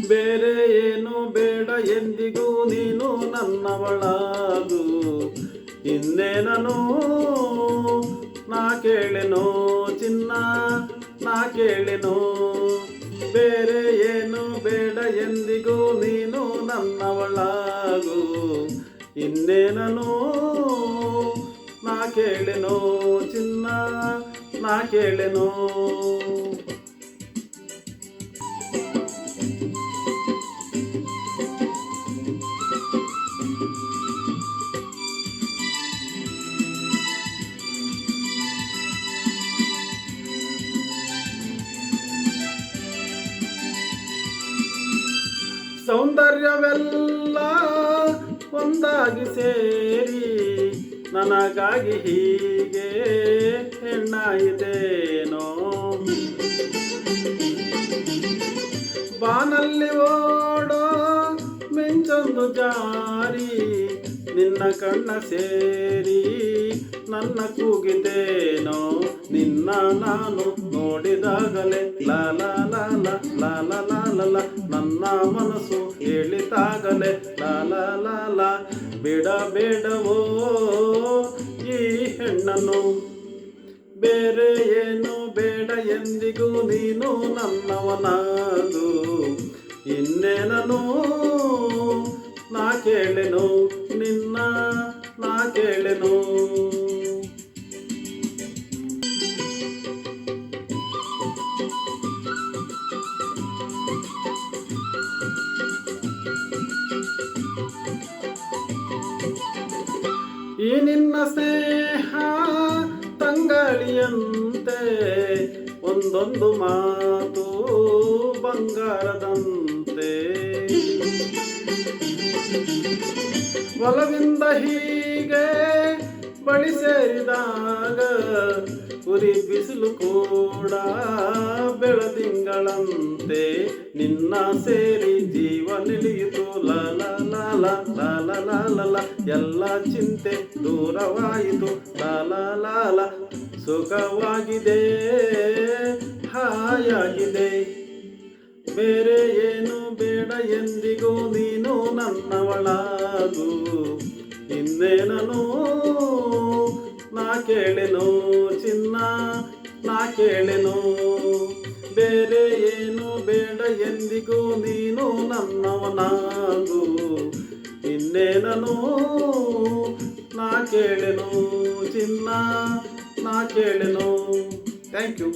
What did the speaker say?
ಬೇರೆ ಏನು ಬೇಡ ಎಂದಿಗೂ ನೀನು ನನ್ನವಳಾಗು. ಇನ್ನೇನನು ನಾ ಕೇಳೆನೋ ಚಿನ್ನ, ನಾ ಕೇಳೆನೋ. ಬೇರೆ ಏನು ಬೇಡ ಎಂದಿಗೂ ನೀನು ನನ್ನವಳಾಗು. ಇನ್ನೇನನು ನಾ ಕೇಳೆನೋ ಚಿನ್ನ, ನಾ ಕೇಳೆನೋ. ಸೌಂದರ್ಯವೆಲ್ಲ ಒಂದಾಗಿ ಸೇರಿ ನನಗಾಗಿ ಹೀಗೆ ಹೆಣ್ಣಾಯಿತೇನೋ. ಬಾನಲ್ಲಿ ಓಡೋ ಮಿಂಚೊಂದು ಜಾರಿ ನಿನ್ನ ಕಣ್ಣ ಸೇರಿ ನನ್ನ ಕೂಗಿತೇನೋ. ನಿನ್ನ ನಾನು ನೋಡಿದಾಗಲೇ ಲಾಲ ಲಾಲ ಲಾಲ ಲಾಲ, ನನ್ನ ಮನಸ್ಸು ಹೇಳಿದಾಗಲೇ ಲಾಲ ಲಾಲ. ಬೇಡ ಬೇಡವೋ ಈ ಹೆಣ್ಣನ್ನು, ಬೇರೆ ಏನು ಬೇಡ ಎಂದಿಗೂ ನೀನು ನನ್ನವನಾಗು. ಇನ್ನೇನನು ನಾ ಕೇಳೆನು ನಿನ್ನ, ನಾ ಕೇಳೆನು. ಈ ನಿನ್ನ ಸ್ನೇಹ ತಂಗಾಳಿಯಂತೆ, ಒಂದೊಂದು ಮಾತು ಬಂಗಾರದಂತೆ. ಒಲವಿಂದ ಹೀಗೆ ಬಳಿ ಸೇರಿದಾಗ ಉರಿ ಬಿಸಿಲು ಕೂಡ ಬೆಳದಿಂಗಳಂತೆ. ನಿನ್ನ ಸೇರಿ ಜೀವ ನಿಲಿಯಿತು ಲಾಲ ಲಾಲ ಲಾಲ ಲಾಲ. ಎಲ್ಲ ಚಿಂತೆ ದೂರವಾಯಿತು ಲಾಲ ಲಾಲ. ಸುಖವಾಗಿದೆ ಹಾಯಾಗಿದೆ. ಬೇರೆ ಏನು ಬೇಡ ಎಂದಿಗೂ ನೀನು ನನ್ನವಳಾಗು. ಇನ್ನೇನನು ನಾ ಕೇಳೆನು ಚಿನ್ನ, ನಾ ಕೇಳೆನು. ಬೇರೆ ಏನು ಬೇಡ ಎಂದಿಗೂ ನೀನು ನನ್ನವನಾಗು. ಇನ್ನೇನನು ನಾ ಕೇಳೆನು ಚಿನ್ನ, ನಾ ಕೇಳೆನು. Thank you.